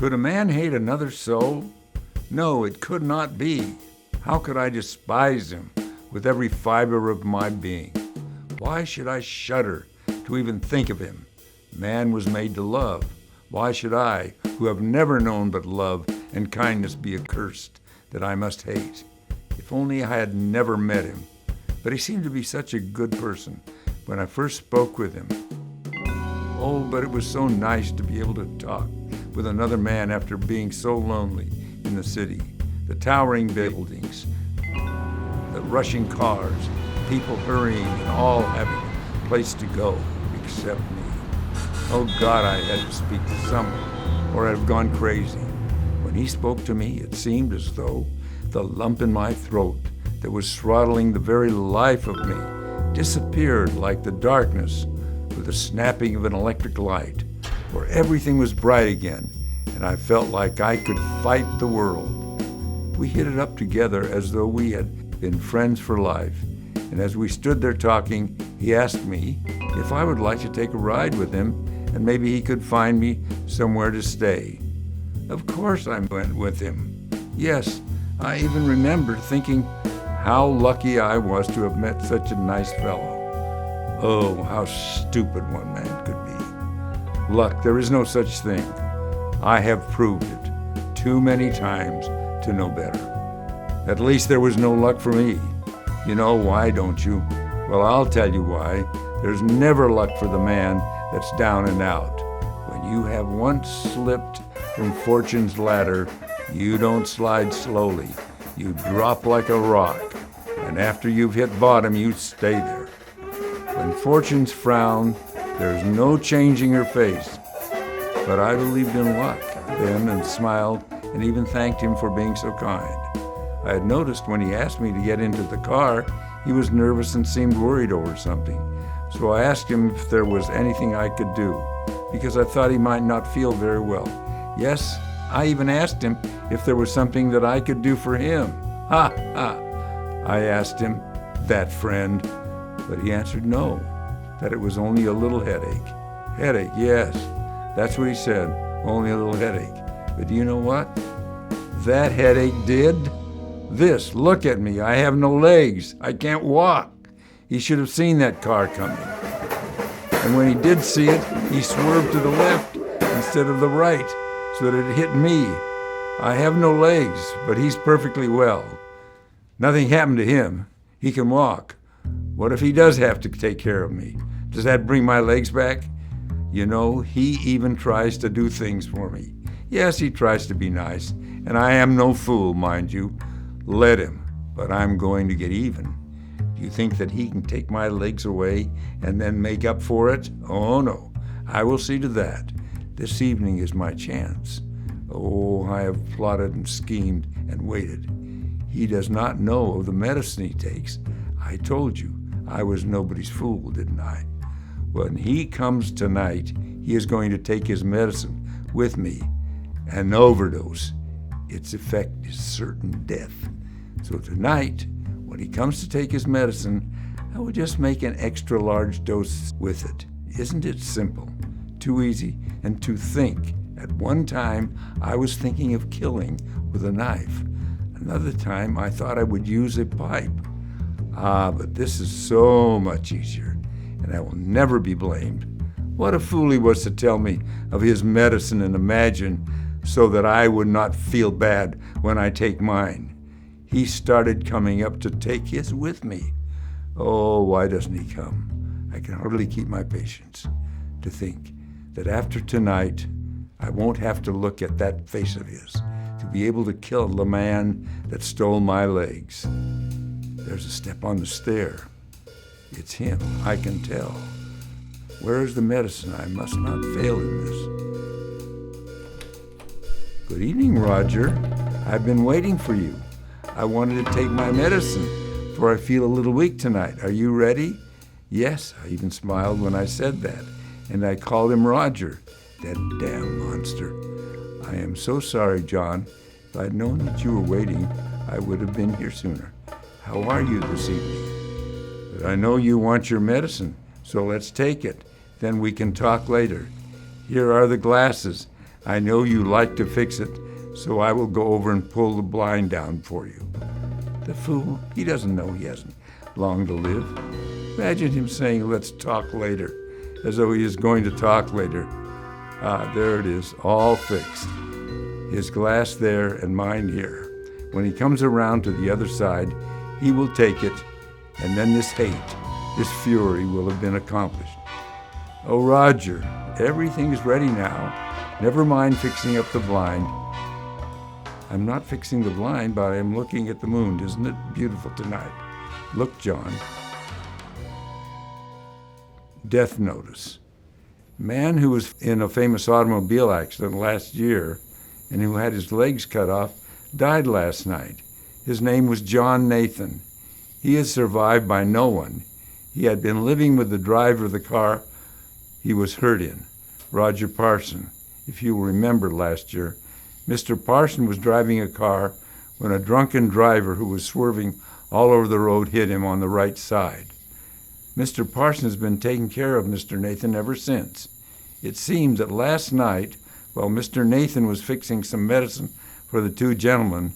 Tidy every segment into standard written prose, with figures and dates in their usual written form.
Could a man hate another so? No, it could not be. How could I despise him with every fiber of my being? Why should I shudder to even think of him? Man was made to love. Why should I, who have never known but love and kindness, be accursed that I must hate? If only I had never met him. But he seemed to be such a good person when I first spoke with him. Oh, but it was so nice to be able to talk with another man after being so lonely in the city. The towering buildings, the rushing cars, people hurrying and all having a place to go except me. Oh God, I had to speak to someone or I'd have gone crazy. When he spoke to me, it seemed as though the lump in my throat that was throttling the very life of me disappeared like the darkness with the snapping of an electric light, where everything was bright again, and I felt like I could fight the world. We hit it up together as though we had been friends for life, and as we stood there talking, he asked me if I would like to take a ride with him, and maybe he could find me somewhere to stay. Of course I went with him. Yes, I even remember thinking how lucky I was to have met such a nice fellow. Oh, how stupid one man could be. Luck, there is no such thing. I have proved it too many times to know better. At least there was no luck for me. You know why, don't you? Well, I'll tell you why. There's never luck for the man that's down and out. When you have once slipped from fortune's ladder, you don't slide slowly. You drop like a rock. And after you've hit bottom, you stay there. When fortune's frown, there's no changing her face. But I believed in luck then and smiled and even thanked him for being so kind. I had noticed when he asked me to get into the car, he was nervous and seemed worried over something. So I asked him if there was anything I could do, because I thought he might not feel very well. Yes, I even asked him if there was something that I could do for him. Ha, ha! I asked him, that friend, but he answered no, that it was only a little headache. Headache, yes, that's what he said, only a little headache. But do you know what? That headache did this. Look at me, I have no legs, I can't walk. He should have seen that car coming. And when he did see it, he swerved to the left instead of the right, so that it hit me. I have no legs, but he's perfectly well. Nothing happened to him. He can walk. What if he does have to take care of me? Does that bring my legs back? You know, he even tries to do things for me. Yes, he tries to be nice, and I am no fool, mind you. Let him, but I'm going to get even. Do you think that he can take my legs away and then make up for it? Oh no, I will see to that. This evening is my chance. Oh, I have plotted and schemed and waited. He does not know of the medicine he takes. I told you, I was nobody's fool, didn't I? When he comes tonight, he is going to take his medicine with me. An overdose. Its effect is certain death. So tonight, when he comes to take his medicine, I will just make an extra large dose with it. Isn't it simple? Too easy and to think. At one time, I was thinking of killing with a knife. Another time, I thought I would use a pipe. But this is so much easier, and I will never be blamed. What a fool he was to tell me of his medicine and imagine so that I would not feel bad when I take mine. He started coming up to take his with me. Oh, why doesn't he come? I can hardly keep my patience. To think that after tonight, I won't have to look at that face of his to be able to kill the man that stole my legs. There's a step on the stair. It's him, I can tell. Where is the medicine? I must not fail in this. Good evening, Roger. I've been waiting for you. I wanted to take my medicine, for I feel a little weak tonight. Are you ready? Yes, I even smiled when I said that, and I called him Roger. That damn monster. I am so sorry, John. If I'd known that you were waiting, I would have been here sooner. How are you this evening? But I know you want your medicine, so let's take it. Then we can talk later. Here are the glasses. I know you like to fix it, so I will go over and pull the blind down for you." The fool, he doesn't know he hasn't long to live. Imagine him saying, "Let's talk later," as though he is going to talk later. There it is, all fixed. His glass there and mine here. When he comes around to the other side, he will take it, and then this hate, this fury will have been accomplished. "Oh, Roger, everything's ready now. Never mind fixing up the blind." I'm not fixing the blind, but I am looking at the moon. Isn't it beautiful tonight? Look, John. Death notice. Man who was in a famous automobile accident last year and who had his legs cut off died last night. His name was John Nathan. He is survived by no one. He had been living with the driver of the car he was hurt in, Roger Parson. If you will remember last year, Mr. Parson was driving a car when a drunken driver who was swerving all over the road hit him on the right side. Mr. Parson has been taking care of Mr. Nathan ever since. It seems that last night, while Mr. Nathan was fixing some medicine for the two gentlemen,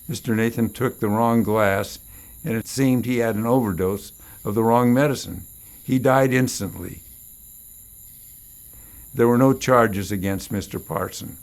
Mr. Nathan took the wrong glass, and it seemed he had an overdose of the wrong medicine. He died instantly. There were no charges against Mr. Parson.